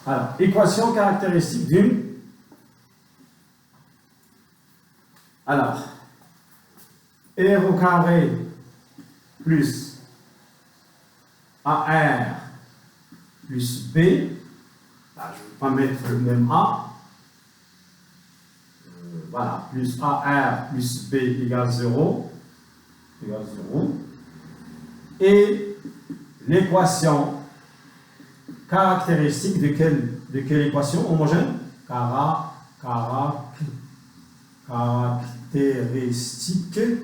Alors, équation caractéristique d'une... Alors, R au carré plus AR plus B. Là, je ne vais pas mettre le même A. Voilà, plus AR plus B égale 0. Égale 0. Et l'équation caractéristique de quelle équation homogène? Caractéristique de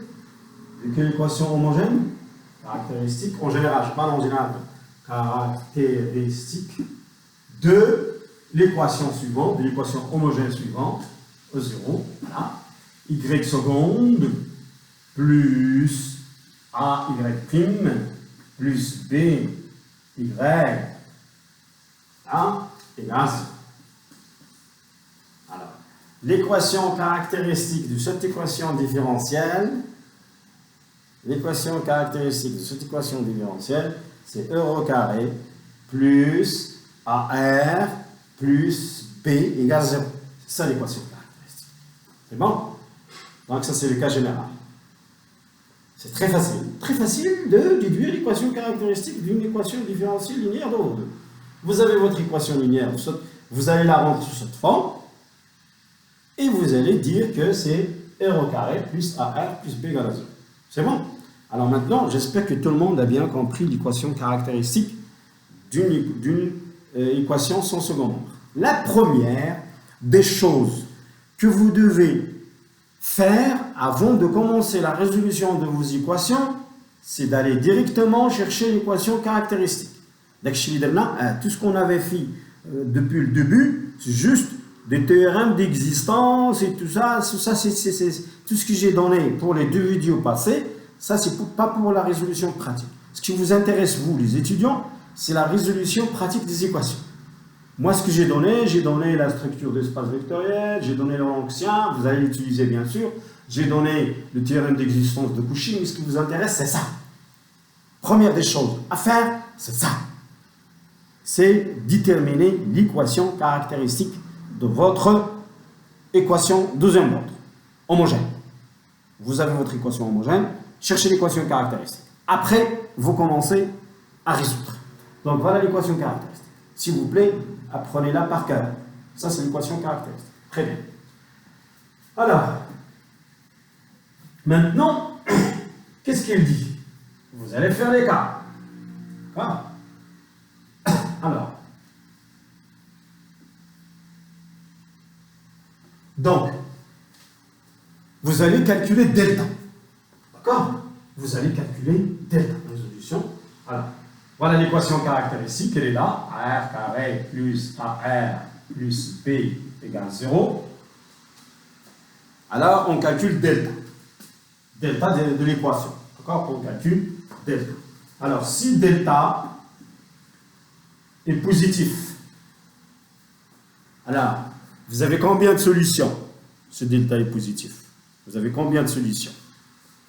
quelle équation homogène? Caractéristique en général, je ne parle en général. Caractéristique de l'équation suivante, de l'équation homogène suivante, E0, voilà. Y seconde plus AY prime plus B Y égale 0. Alors, l'équation caractéristique de cette équation différentielle, c'est E au carré plus AR plus B égale 0. C'est ça l'équation caractéristique. C'est bon? Donc ça c'est le cas général. C'est très facile de déduire l'équation caractéristique d'une équation différentielle linéaire de O2. Vous avez votre équation linéaire, vous allez la rendre sous cette forme, et vous allez dire que c'est R au carré plus AR plus B égale à 0. C'est bon? Alors maintenant, j'espère que tout le monde a bien compris l'équation caractéristique d'une équation sans second nombre. La première des choses que vous devez faire avant de commencer la résolution de vos équations, c'est d'aller directement chercher l'équation caractéristique. Donc, tout ce qu'on avait fait depuis le début, c'est juste des théorèmes d'existence et tout ça c'est tout ce que j'ai donné pour les 2 vidéos passées. Ça, c'est pas pour la résolution pratique. Ce qui vous intéresse, vous, les étudiants, c'est la résolution pratique des équations. Moi, ce que j'ai donné la structure d'espace vectoriel, j'ai donné le Lorentz-Lorenzien, vous allez l'utiliser bien sûr, j'ai donné le théorème d'existence de Cauchy, mais ce qui vous intéresse, c'est ça. Première des choses à faire, c'est ça. C'est déterminer l'équation caractéristique de votre équation deuxième ordre, homogène. Vous avez votre équation homogène, cherchez l'équation caractéristique. Après, vous commencez à résoudre. Donc voilà l'équation caractéristique. S'il vous plaît, apprenez-la par cœur. Ça, c'est l'équation caractéristique. Très bien. Alors, maintenant, qu'est-ce qu'il dit? Vous allez faire les cas. D'accord? Alors, donc, vous allez calculer delta. D'accord? Vous allez calculer delta. Résolution. Alors, voilà l'équation caractéristique, elle est là. AR carré plus AR plus B égale 0. Alors, on calcule delta. Delta de l'équation. D'accord? On calcule delta. Alors, si delta est positif, alors, vous avez combien de solutions? Ce delta est positif. Vous avez combien de solutions?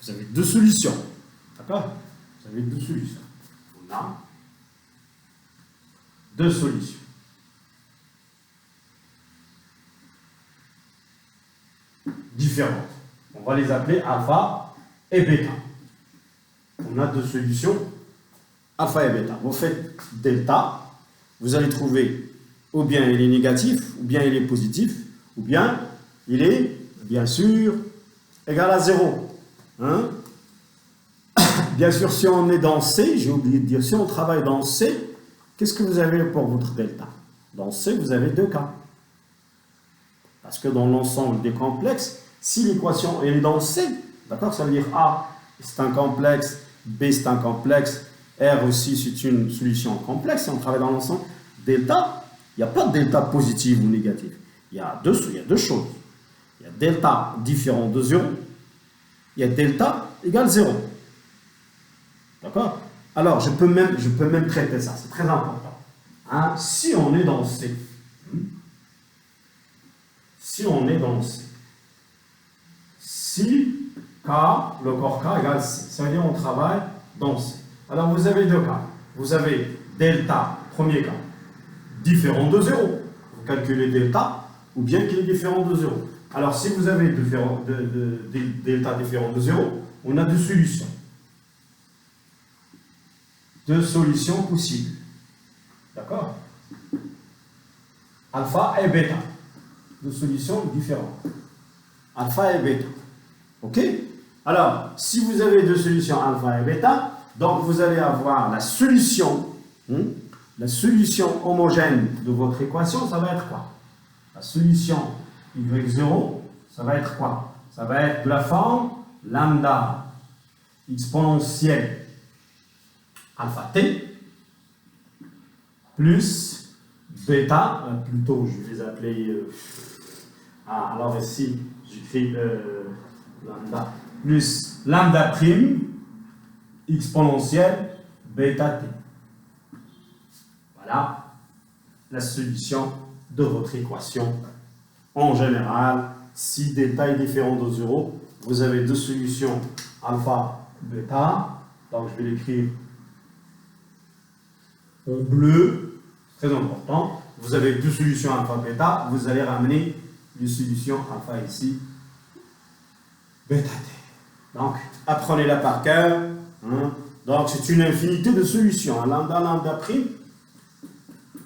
Vous avez 2 solutions. D'accord? Vous avez 2 solutions. On a 2 solutions. Différentes. On va les appeler alpha et bêta. On a 2 solutions, alpha et bêta. Vous faites delta, vous allez trouver ou bien il est négatif, ou bien il est positif, ou bien il est, bien sûr, égal à 0. Hein? Bien sûr, si on est dans C, j'ai oublié de dire, si on travaille dans C, qu'est-ce que vous avez pour votre delta? Dans C, vous avez 2 cas. Parce que dans l'ensemble des complexes, si l'équation est dans C, d'accord, ça veut dire A, c'est un complexe, B, c'est un complexe, R aussi, c'est une solution complexe, si on travaille dans l'ensemble, delta, il n'y a pas de delta positif ou négatif. Il y a deux choses. Il y a delta différent de 0, il y a delta égale 0. D'accord? Alors, je peux même traiter ça, c'est très important. Hein? Si on est dans C, si K, le corps K égale C, ça veut dire on travaille dans C. Alors, vous avez 2 cas. Vous avez delta, premier cas, différent de 0. Vous calculez delta, ou bien qu'il est différent de 0. Alors, si vous avez delta différent de 0, on a deux solutions. Deux solutions possibles. D'accord? Alpha et bêta. Deux solutions différentes. Alpha et bêta. OK? Alors, si vous avez deux solutions alpha et bêta, donc vous allez avoir la solution homogène de votre équation, ça va être quoi? La solution y0, ça va être quoi? Ça va être de la forme lambda exponentielle alpha t plus bêta, plutôt je vais les appeler, alors ici j'écris lambda plus lambda prime exponentielle bêta t. Voilà la solution de votre équation. En général, si delta est différent de 0, vous avez deux solutions alpha, bêta. Donc je vais l'écrire en bleu, très important. Vous avez deux solutions alpha, bêta. Vous allez ramener une solution alpha ici, bêta t. Donc apprenez-la par cœur. Donc c'est une infinité de solutions. Lambda, lambda prime.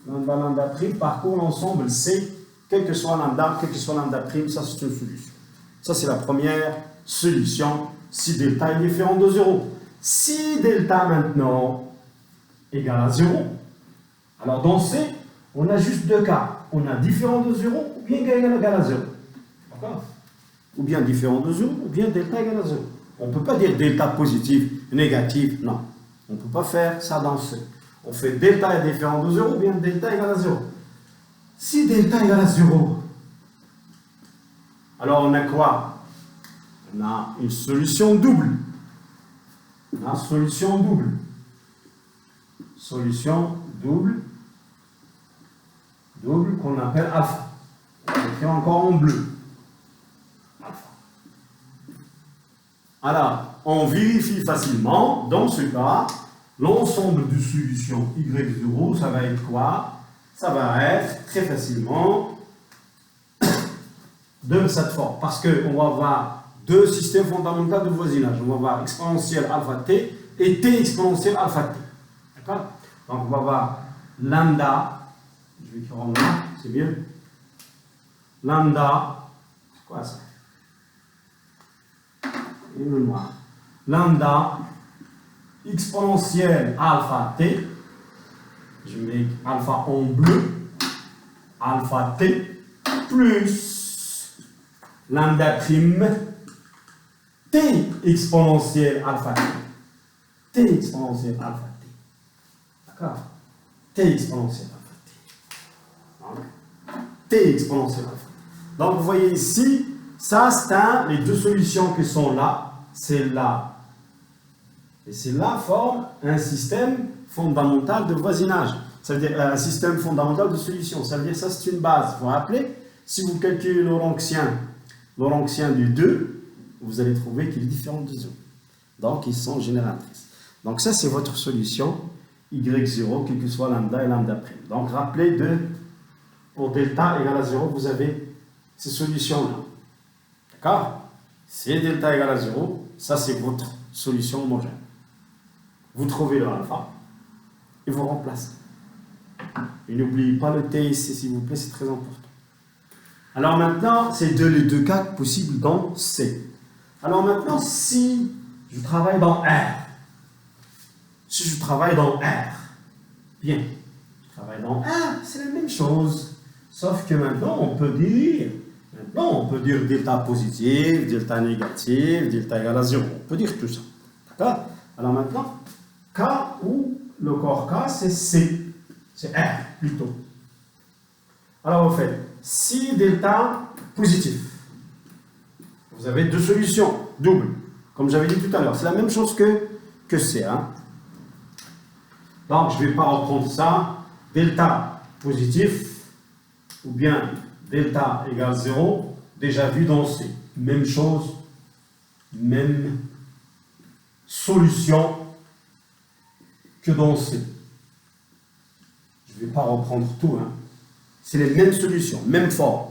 Lambda prime parcourt l'ensemble C, quel que soit lambda prime, ça c'est une solution. Ça c'est la première solution si delta est différent de 0. Si delta maintenant égale à 0, alors dans C, on a juste deux cas. On a différent de 0 ou bien égal à 0. D'accord? Ou bien différent de 0 ou bien delta égale à 0. On ne peut pas dire delta positif, négatif, non. On ne peut pas faire ça dans C. On fait delta est différent de 0 ou bien delta égale à 0. Si delta égale à 0, alors on a quoi? On a une solution double. On a une solution double. Solution double. Double qu'on appelle alpha. On écrit encore en bleu. Alpha. Alors, on vérifie facilement, dans ce cas, l'ensemble de solutions y0, ça va être quoi? Ça va être très facilement de cette forme. Parce qu'on va avoir deux systèmes fondamentaux de voisinage. On va avoir exponentielle alpha t et t exponentielle alpha t. D'accord? Donc on va avoir lambda, je vais écrire en noir, c'est mieux. Lambda, c'est quoi ça? Et le noir. Lambda exponentielle alpha t, je mets alpha en bleu, alpha t, plus lambda prime t exponentielle alpha t. T exponentielle alpha t. D'accord? T exponentielle alpha t. Donc, t exponentielle alpha t. Donc, vous voyez ici, ça c'est les deux solutions qui sont là, c'est là. Et c'est là forme un système fondamental de voisinage. Ça veut dire un système fondamental de solution. Ça veut dire ça c'est une base. Vous vous rappelez, si vous calculez l'Oronxien du 2, vous allez trouver qu'il est différent de 0. Donc ils sont génératrices. Donc ça c'est votre solution y0, quel que soit lambda et lambda prime. Donc rappelez pour delta égale à 0, vous avez ces solutions-là. D'accord? Si delta égale à 0, ça c'est votre solution homogène. Vous trouvez le alpha et vous remplacez. Et n'oubliez pas le t ici, s'il vous plaît, c'est très important. Alors maintenant, c'est les deux cas possibles dans C. Alors maintenant, si je travaille dans R, bien, je travaille dans R, c'est la même chose. Sauf que maintenant, on peut dire delta positif, delta négatif, delta égal à 0. On peut dire tout ça. D'accord? Alors maintenant, K ou le corps K, c'est C. C'est R plutôt. Alors vous faites si delta positif. Vous avez deux solutions doubles. Comme j'avais dit tout à l'heure. C'est la même chose que C. Hein? Donc je ne vais pas reprendre ça. Delta positif ou bien delta égale 0. Déjà vu dans C. Même chose. Même solution que dans C. Je Je ne vais pas reprendre tout. Hein. C'est les mêmes solutions, même forme.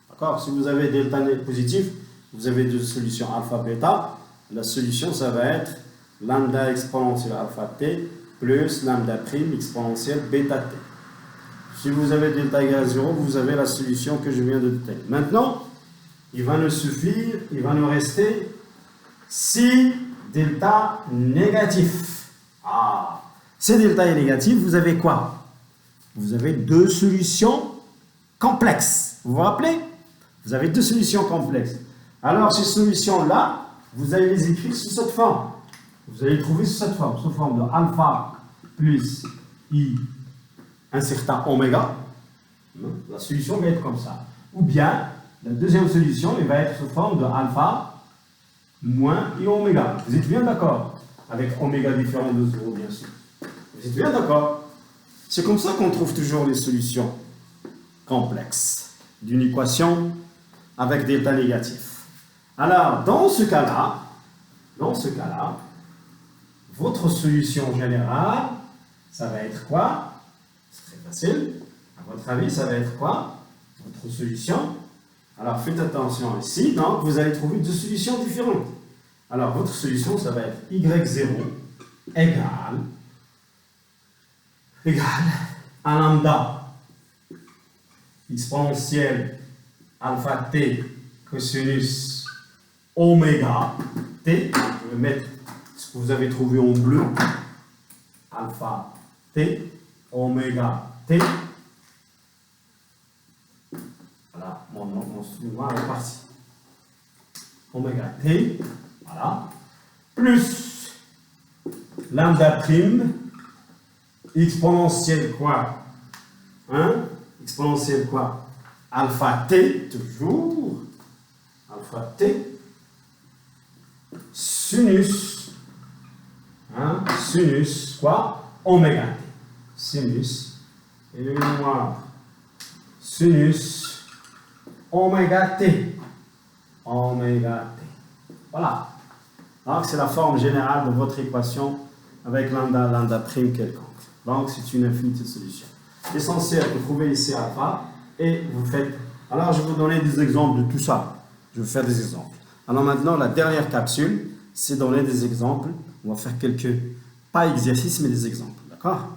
D'accord? Si vous avez delta positif, vous avez deux solutions alpha, bêta. La solution, ça va être lambda exponentielle alpha t plus lambda prime exponentielle bêta t. Si vous avez delta égale à 0, vous avez la solution que je viens de détailler. Maintenant, il va nous suffire, il va nous rester si delta négatif. Ah, si delta est négatif, vous avez quoi? Vous avez deux solutions complexes. Vous vous rappelez? Vous avez deux solutions complexes. Alors, ces solutions-là, vous allez les écrire sous cette forme. Vous allez les trouver sous cette forme, sous forme de alpha plus i un certain oméga. La solution va être comme ça. Ou bien, la deuxième solution, elle va être sous forme de alpha moins i oméga. Vous êtes bien d'accord? Avec oméga différent de 0, bien sûr. Vous êtes bien d'accord? C'est comme ça qu'on trouve toujours les solutions complexes d'une équation avec delta négatif. Alors, dans ce cas-là, votre solution générale, ça va être quoi? C'est très facile. À votre avis, ça va être quoi? Votre solution. Alors, faites attention ici. Donc, vous allez trouver deux solutions différentes. Alors, votre solution, ça va être y0 égale à lambda exponentielle alpha t cosinus oméga t. Je vais mettre ce que vous avez trouvé en bleu. Alpha t oméga t. Voilà, mon instrument est parti. Oméga t, voilà, plus lambda prime, exponentielle quoi? Hein? Exponentielle quoi? Alpha t, toujours, alpha t, sinus, hein? Sinus quoi? Oméga t. Sinus, et le noir, sinus, oméga t. Oméga t. Voilà. Donc, c'est la forme générale de votre équation avec lambda prime quelconque. Donc, c'est une infinité de solutions. L'essentiel, vous trouvez ici alpha et vous faites... Alors, je vais vous donner des exemples de tout ça. Je vais faire des exemples. Alors maintenant, la dernière capsule, c'est donner des exemples. On va faire quelques, pas exercices, mais des exemples. D'accord?